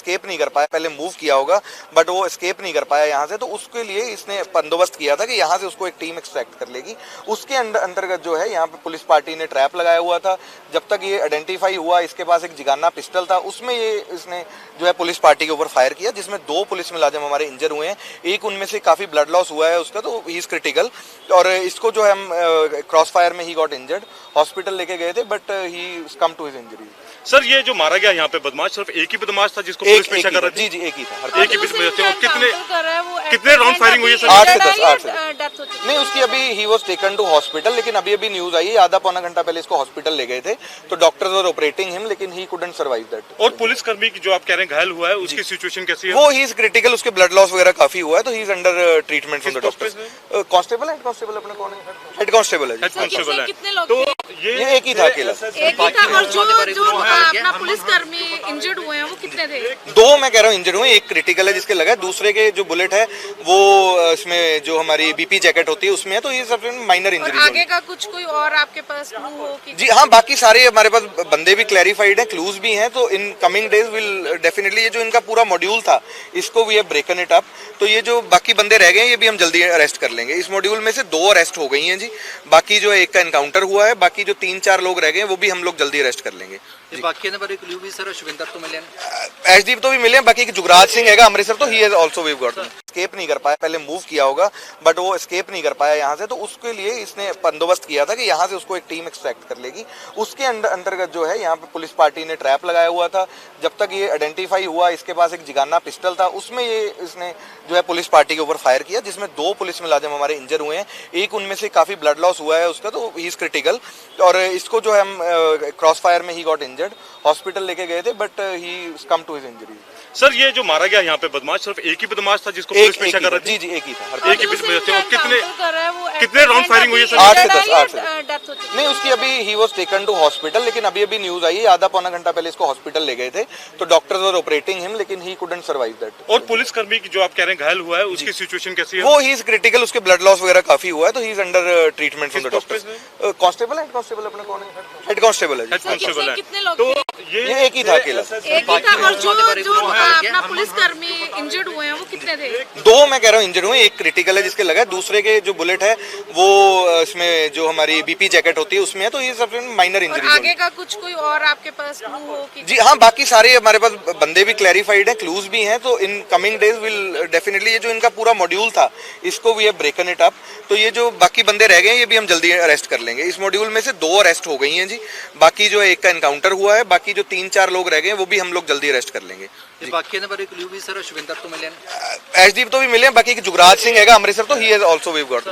Escape नहीं कर पाया, पहले मूव किया होगा बट वो एस्केप नहीं कर पाया यहाँ से, तो उसके लिए इसने बंदोबस्त किया था कि यहाँ से उसको एक टीम एक्सट्रैक्ट कर लेगी। उसके अंतर्गत जो है यहाँ पे पुलिस पार्टी ने ट्रैप लगाया हुआ था। जब तक ये आइडेंटिफाई हुआ, इसके पास एक जिगाना पिस्टल था, उसमें ये इसने जो है पुलिस पार्टी के ऊपर फायर किया, जिसमें 2 पुलिस मुलाजिम हमारे इंजर हुए हैं। एक उनमें से काफी ब्लड लॉस हुआ है उसका, तो ही इज क्रिटिकल। और इसको जो है हम क्रॉस फायर में ही गॉट इंजर्ड, हॉस्पिटल लेके गए थे but he come to his injury. Sir ये जो मारा गया यहाँ पे बदमाश सिर्फ एक ही बदमाश था जिसको एक पुलिस पेशा कर रही थी? जी एक ही था, एक ही बदमाश थे। और कितने राउंड फायरिंग हुई है सर? 8 से 10 नहीं, उसकी अभी he was taken to hospital, लेकिन अभी न्यूज आई है आधा पौना घंटा पहले इसको हॉस्पिटल ले गए थे, तो डॉक्टर्स वर ऑपरेटिंग हिम, लेकिन ही कुडंट सर्वाइव दैट। और पुलिस कर्मी की जो आप कह रहे हैं घायल हुआ है, उसकी सिचुएशन कैसी है? वो ही इज क्रिटिकल, उसके ब्लड लॉस वगैरह काफी हुआ है, तो he is under treatment from the doctors. Constable है, हेड कांस्टेबल अपने कौन है? हेड कांस्टेबल है। हेड कांस्टेबल है। कितने लोग तो ये एक ही था अकेला। एक ही था। और जो अपना पुलिस कर्मी इंजर्ड हुए हैं वो कितने थे? 2 मैं कह रहा हूँ इंजर्ड हुए, एक क्रिटिकल है जिसके लगा है, दूसरे के जो बुलेट है वो इसमें जो हमारी बीपी जैकेट होती है उसमें है, तो ये सब माइनर इंजरी। आगे का कुछ कोई और आपके पास क्लू हो कि? जी हाँ, बाकी सारे हमारे पास बंदे भी क्लैरिफाइड हैं, क्लूज भी हैं, तो in coming days will definitely, ये जो इनका पूरा मॉड्यूल था इसको we have broken it up, तो ये जो बाकी बंदे रह गए हैं ये भी हम जल्दी अरेस्ट कर लेंगे। इस मॉड्यूल में से 2 अरेस्ट हो गई हैं जी, बाकी जो है एक का एनकाउंटर हुआ है, बाकी जो 3-4 लोग रह गए हैं वो भी हम लोग जल्दी अरेस्ट कर लेंगे। बाकी बारे क्लू भी सर शुभिंदर तो मिले, एचडीप तो भी मिले, बाकी जुगराज सिंह है अमृतसर, तो he has also we got escape नहीं कर पाया, पहले मूव किया होगा बट वो एस्केप नहीं कर पाया यहाँ से, तो उसके लिए इसने बंदोबस्त किया था कि यहाँ से उसको एक टीम एक्सट्रैक्ट कर लेगी। उसके अंतर्गत जो है यहाँ पे पुलिस पार्टी ने ट्रैप लगाया हुआ था। जब तक ये आइडेंटिफाई हुआ, इसके पास एक जिगाना पिस्टल था, उसमें ये इसने जो है पुलिस पार्टी के ऊपर फायर किया, जिसमें 2 पुलिस मुलाजिम हमारे इंजर हुए हैं। एक उनमें से काफी ब्लड लॉस हुआ है उसका, तो ही इज क्रिटिकल। और इसको जो है हम क्रॉस फायर में ही गॉट इंजर्ड, हॉस्पिटल लेके गए थे but he come to his injury. Sir ये जो मारा गया यहाँ पे बदमाश सिर्फ एक ही बदमाश था जिसको पुलिस पेशा कर रही थी? जी एक ही था, एक ही बदमाश थे। और कितने राउंड फायरिंग हुई है सर? 8 से 10 नहीं, उसकी अभी he was taken to hospital, लेकिन अभी न्यूज आई है आधा पौना घंटा पहले इसको हॉस्पिटल ले गए थे, तो डॉक्टर्स वर ऑपरेटिंग हिम, लेकिन ही कुडंट सर्वाइव दैट। और पुलिस कर्मी की जो आप कह रहे हैं घायल हुआ है, उसकी सिचुएशन कैसी है? वो ही इज क्रिटिकल, उसके ब्लड लॉस वगैरह काफी हुआ है, तो he is under treatment from the doctors. Constable है, हेड कांस्टेबल अपने कौन है? हेड कांस्टेबल है। हेड कांस्टेबल है। कितने लोग तो ये एक ही था अकेला। एक ही था। और जो अपना पुलिस कर्मी इंजर्ड हुए हैं वो कितने थे? 2 मैं कह रहा हूँ इंजर्ड हुए, एक क्रिटिकल है जिसके लगा है, दूसरे के जो बुलेट है वो इसमें जो हमारी बीपी जैकेट होती है उसमें है, तो ये सब माइनर इंजरी। आगे का कुछ कोई और आपके पास क्लू हो कि? जी हाँ, बाकी सारे हमारे पास बंदे भी क्लैरिफाइड हैं, क्लूज भी हैं, तो in coming days will definitely, ये जो इनका पूरा मॉड्यूल था इसको we have broken it up, तो ये जो बाकी बंदे रह गए हैं ये भी हम जल्दी अरेस्ट कर लेंगे। इस मॉड्यूल में से 2 अरेस्ट हो गई हैं जी, बाकी जो है एक का एनकाउंटर हुआ है, बाकी जो 3-4 लोग रह गए हैं वो भी हम लोग जल्दी अरेस्ट कर लेंगे। बाकी बारे क्लू भी सर शुभिंदर तो मिले, एचडीप तो भी मिले, बाकी जुगराज सिंह है अमृतसर, तो he has also we got